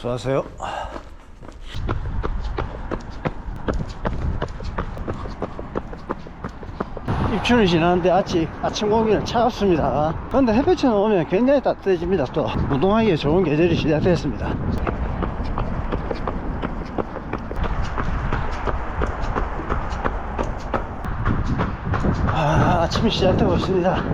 수고하세요. 입춘을 지나는데 아침 공기는 차갑습니다. 그런데 햇볕이 나오면 굉장히 따뜻해집니다. 또 운동하기에 좋은 계절이 시작되었습니다. 아침이 시작되고 있습니다.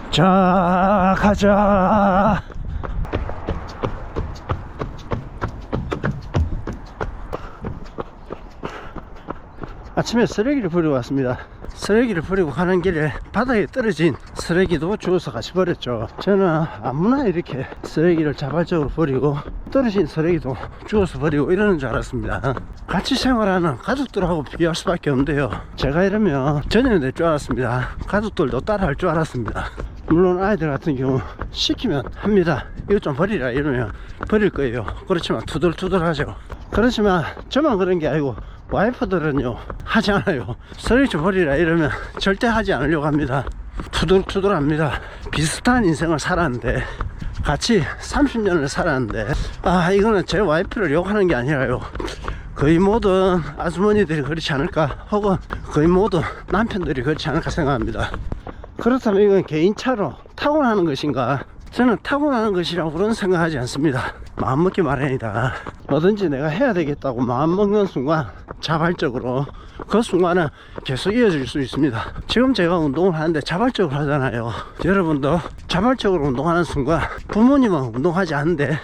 자, 가자. 아침에 쓰레기를 버리고 왔습니다. 쓰레기를 버리고 가는 길에 바닥에 떨어진 쓰레기도 주워서 같이 버렸죠. 저는 아무나 이렇게 쓰레기를 자발적으로 버리고 떨어진 쓰레기도 주워서 버리고 이러는 줄 알았습니다. 같이 생활하는 가족들하고 비교할 수밖에 없는데요. 제가 이러면 전혀 낼 줄 알았습니다. 가족들도 따라 할 줄 알았습니다. 물론 아이들 같은 경우 시키면 합니다. 이거 좀 버리라 이러면 버릴 거예요. 그렇지만 투덜투덜 하죠. 그렇지만 저만 그런 게 아니고 와이프들은요 하지 않아요. 쓰레기 좀 버리라 이러면 절대 하지 않으려고 합니다. 투덜투덜 합니다. 비슷한 인생을 살았는데, 같이 30년을 살았는데, 이거는 제 와이프를 욕하는 게 아니라요, 거의 모든 아주머니들이 그렇지 않을까, 혹은 거의 모든 남편들이 그렇지 않을까 생각합니다. 그렇다면 이건 개인차로 타고나는 것인가? 저는 타고나는 것이라고는 생각하지 않습니다. 마음먹기 마련이다. 뭐든지 내가 해야 되겠다고 마음먹는 순간 자발적으로 그 순간은 계속 이어질 수 있습니다. 지금 제가 운동을 하는데 자발적으로 하잖아요. 여러분도 자발적으로 운동하는 순간, 부모님은 운동하지 않는데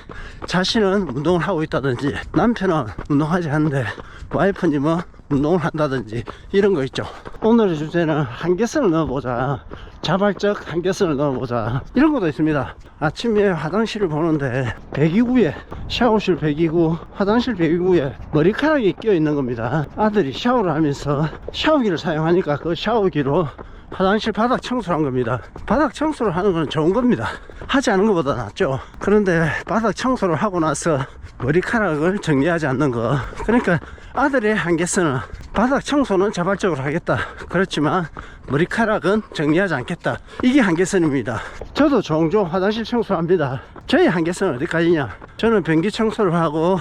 자신은 운동을 하고 있다든지, 남편은 운동하지 않는데 와이프님은 운동을 한다든지, 이런 거 있죠. 오늘의 주제는 한계선을 넣어보자, 자발적 한계선을 넣어보자, 이런 것도 있습니다. 아침에 화장실을 보는데 배기구에, 샤워실 배기구, 화장실 배기구에 머리카락이 끼어 있는 겁니다. 아들이 샤워를 하면서 샤워기를 사용하니까 그 샤워기로 화장실 바닥 청소를 한 겁니다. 바닥 청소를 하는 건 좋은 겁니다. 하지 않은 것보다 낫죠. 그런데 바닥 청소를 하고 나서 머리카락을 정리하지 않는 거, 그러니까 아들의 한계선은 바닥 청소는 자발적으로 하겠다, 그렇지만 머리카락은 정리하지 않겠다, 이게 한계선입니다. 저도 종종 화장실 청소를 합니다. 저의 한계선은 어디까지냐, 저는 변기 청소를 하고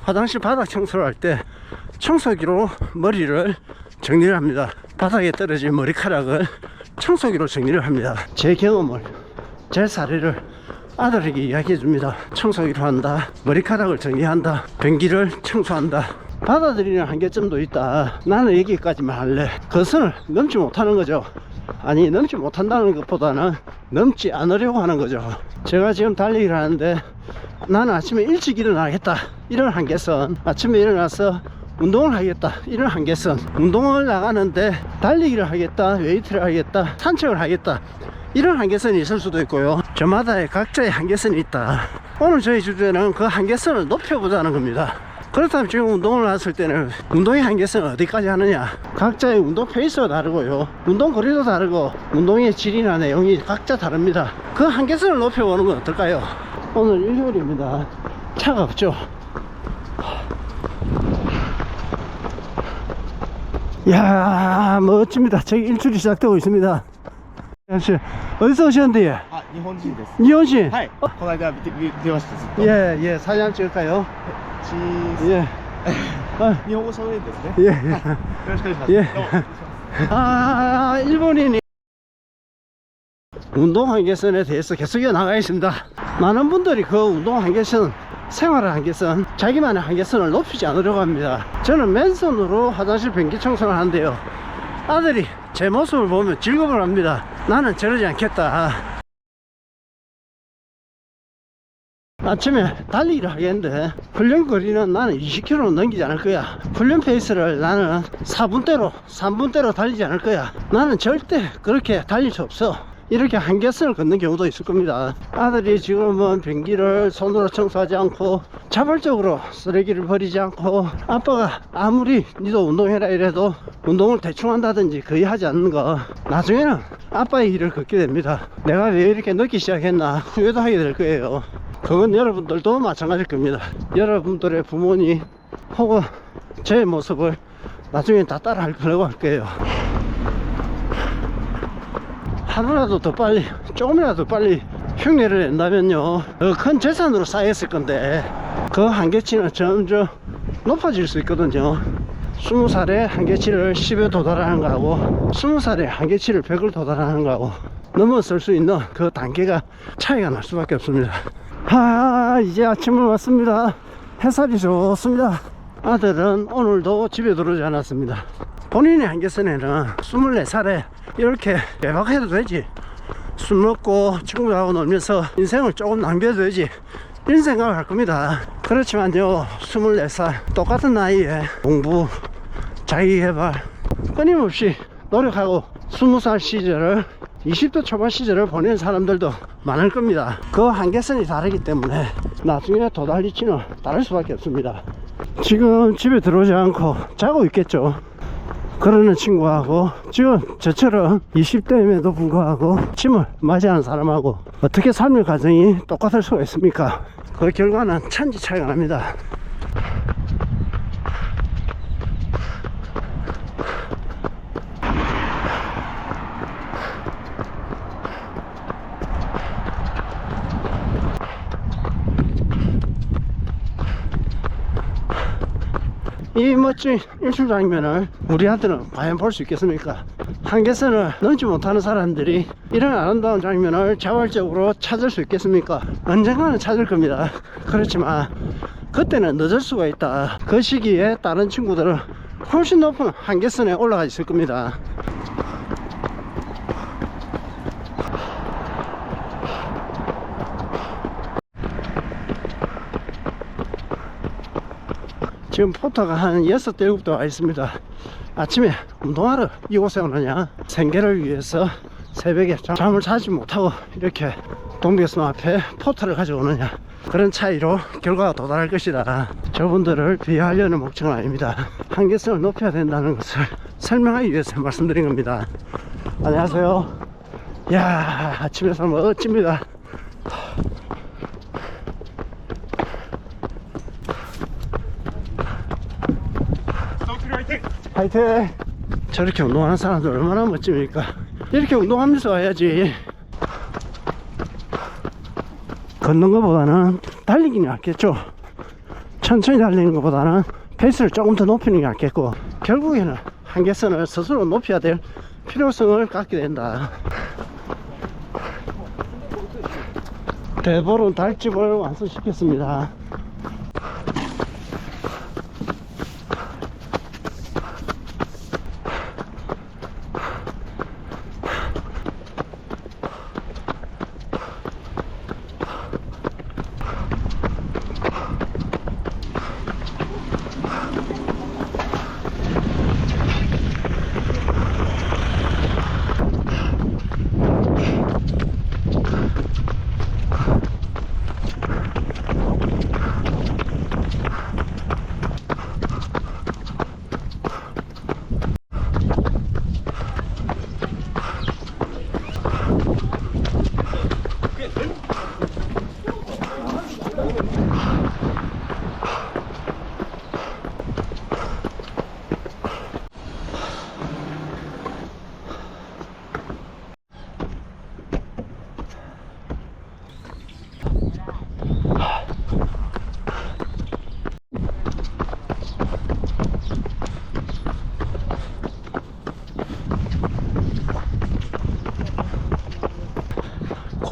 화장실 바닥 청소를 할 때 청소기로 머리를 정리를 합니다. 바닥에 떨어진 머리카락을 청소기로 정리를 합니다. 제 경험을, 제 사례를 아들에게 이야기해 줍니다. 청소기로 한다, 머리카락을 정리한다, 변기를 청소한다. 받아들이는 한계점도 있다. 나는 여기까지만 할래. 그 선을 넘지 못하는 거죠. 아니, 넘지 못한다는 것보다는 넘지 않으려고 하는 거죠. 제가 지금 달리기를 하는데 나는 아침에 일찍 일어나겠다, 이런 한계선. 아침에 일어나서 운동을 하겠다, 이런 한계선. 운동을 나가는데 달리기를 하겠다, 웨이트를 하겠다, 산책을 하겠다, 이런 한계선이 있을 수도 있고요. 저마다의 각자의 한계선이 있다. 오늘 저희 주제는 그 한계선을 높여보자는 겁니다. 그렇다면 지금 운동을 했을 때는 운동의 한계선은 어디까지 하느냐, 각자의 운동 페이스가 다르고요, 운동 거리도 다르고, 운동의 질이나 내용이 각자 다릅니다. 그 한계선을 높여보는 건 어떨까요? 오늘 일요일입니다. 차가 없죠. 이야, 멋집니다. 저기 일출이 시작되고 있습니다. 어디서 오셨는데요? 일본인です。 일본인? はい。この間見てましたずっと。 예, 사진 한번 찍을까요? 예. 日本語喋れるんですね。 예. よろしくお願いします。 예. どうもお願いします。 일본인이 운동 한계선에 대해서 계속 이어나가겠습니다. 많은 분들이 그 운동 한계선, 생활의 한계선, 자기만의 한계선을 높이지 않으려고 합니다. 저는 맨손으로 화장실 변기 청소를 하는데요, 아들이 제 모습을 보면 즐거움을 합니다. 나는 저러지 않겠다. 아침에 달리기를 하겠는데 훈련 거리는 나는 20km는 넘기지 않을 거야. 훈련 페이스를 나는 4분대로 3분대로 달리지 않을 거야. 나는 절대 그렇게 달릴 수 없어. 이렇게 한계선을 걷는 경우도 있을 겁니다. 아들이 지금은 변기를 손으로 청소하지 않고 자발적으로 쓰레기를 버리지 않고, 아빠가 아무리 니도 운동해라 이래도 운동을 대충 한다든지 거의 하지 않는 거, 나중에는 아빠의 길을 걷게 됩니다. 내가 왜 이렇게 늦기 시작했나 후회도 하게 될 거예요. 그건 여러분들도 마찬가지일 겁니다. 여러분들의 부모님 혹은 제 모습을 나중에 다 따라 하려고 할 거예요. 하루라도 더 빨리, 조금이라도 빨리 흉내를 낸다면요 큰 재산으로 쌓였을 건데 그 한계치는 점점 높아질 수 있거든요. 20살에 한계치를 10에 도달하는 거하고 20살에 한계치를 100을 도달하는 거하고 넘어설 수 있는 그 단계가 차이가 날 수밖에 없습니다. 이제 아침을 왔습니다. 햇살이 좋습니다. 아들은 오늘도 집에 들어오지 않았습니다. 본인의 한계선에는 24살에 이렇게 외박해도 되지, 술 먹고 친구들하고 놀면서 인생을 조금 낭비해도 되지, 이런 생각을 할 겁니다. 그렇지만요 24살 똑같은 나이에 공부, 자기개발 끊임없이 노력하고 20살 시절을 20대 초반 시절을 보낸 사람들도 많을 겁니다. 그 한계선이 다르기 때문에 나중에 도달리치는 다를 수밖에 없습니다. 지금 집에 들어오지 않고 자고 있겠죠. 그러는 친구하고 지금 저처럼 20대임에도 불구하고 짐을 맞이하는 사람하고 어떻게 삶의 과정이 똑같을 수가 있습니까? 그 결과는 천지 차이가 납니다. 이 멋진 일출 장면을 우리한테는 과연 볼 수 있겠습니까? 한계선을 넘지 못하는 사람들이 이런 아름다운 장면을 자발적으로 찾을 수 있겠습니까? 언젠가는 찾을 겁니다. 그렇지만 그때는 늦을 수가 있다. 그 시기에 다른 친구들은 훨씬 높은 한계선에 올라가 있을 겁니다. 지금 포터가 한 6, 7대 와 있습니다. 아침에 운동하러 이곳에 오느냐, 생계를 위해서 새벽에 잠을 자지 못하고 이렇게 동백섬 앞에 포터를 가져오느냐, 그런 차이로 결과가 도달할 것이다. 저분들을 비하하려는 목적은 아닙니다. 한계성을 높여야 된다는 것을 설명하기 위해서 말씀드린 겁니다. 안녕하세요. 이야, 아침에 서 멋집니다. 화이팅! 저렇게 운동하는 사람들 얼마나 멋집니까? 이렇게 운동하면서 와야지. 걷는 것보다는 달리기는 낫겠죠. 천천히 달리는 것보다는 페이스를 조금 더 높이는 게 낫겠고, 결국에는 한계선을 스스로 높여야 될 필요성을 갖게 된다. 대보름 달집을 완성시켰습니다.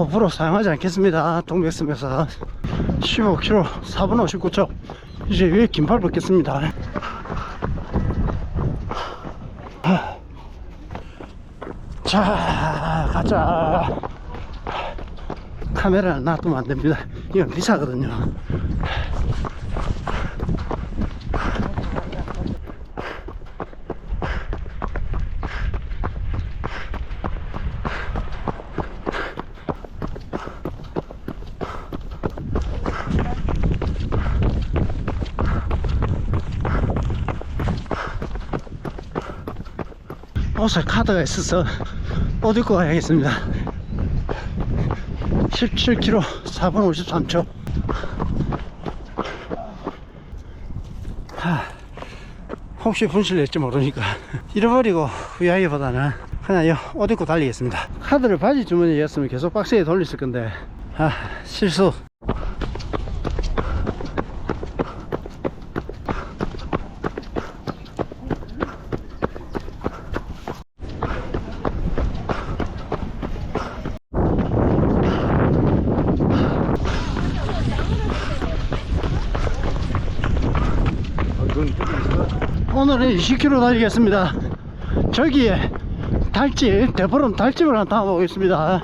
고프로 사용하지 않겠습니다. 동백섬에서 15km 4분 59초. 이제 위에 긴팔 벗겠습니다. 자, 가자. 카메라는 놔두면 안 됩니다. 이건 비싸거든요. 옷에 카드가 있어서 옷 입고 가야겠습니다. 17km 4분 53초. 혹시 분실 낼지 모르니까 잃어버리고 후회하기보다는 그냥 옷 입고 달리겠습니다. 카드를 바지 주머니에 였으면 계속 박스에 돌렸을 건데, 아, 실수. 오늘은 20km 달리겠습니다. 저기에 달집, 대보름 달집을 하나 담아보겠습니다.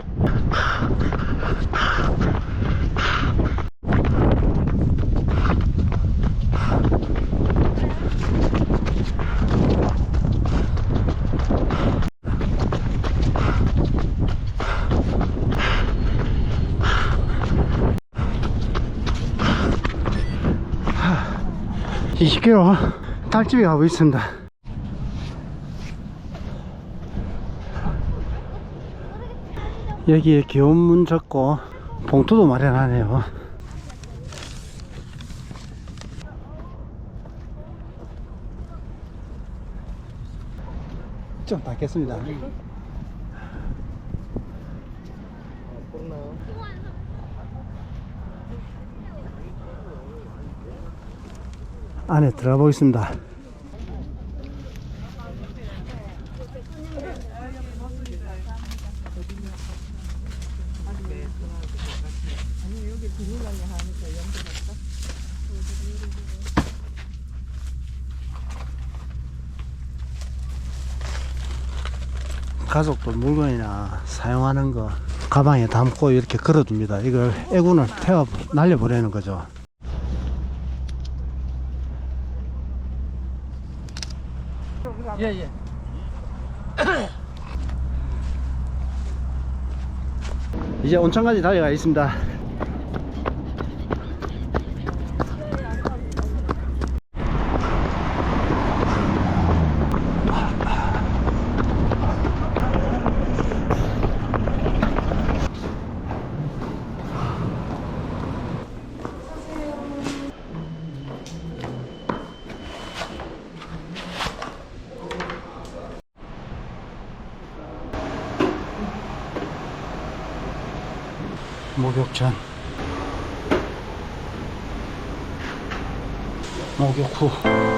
하, 20km 달집에 가고 있습니다. 여기에 귀여운 문 적고 봉투도 마련하네요. 좀 닫겠습니다. 안에 들어가 보겠습니다. 가족도 물건이나 사용하는 거 가방에 담고 이렇게 걸어둡니다. 이걸 애군을 태워 날려보내는 거죠. 예. 이제 온천까지 달려가 있습니다. 목욕전, 목욕 후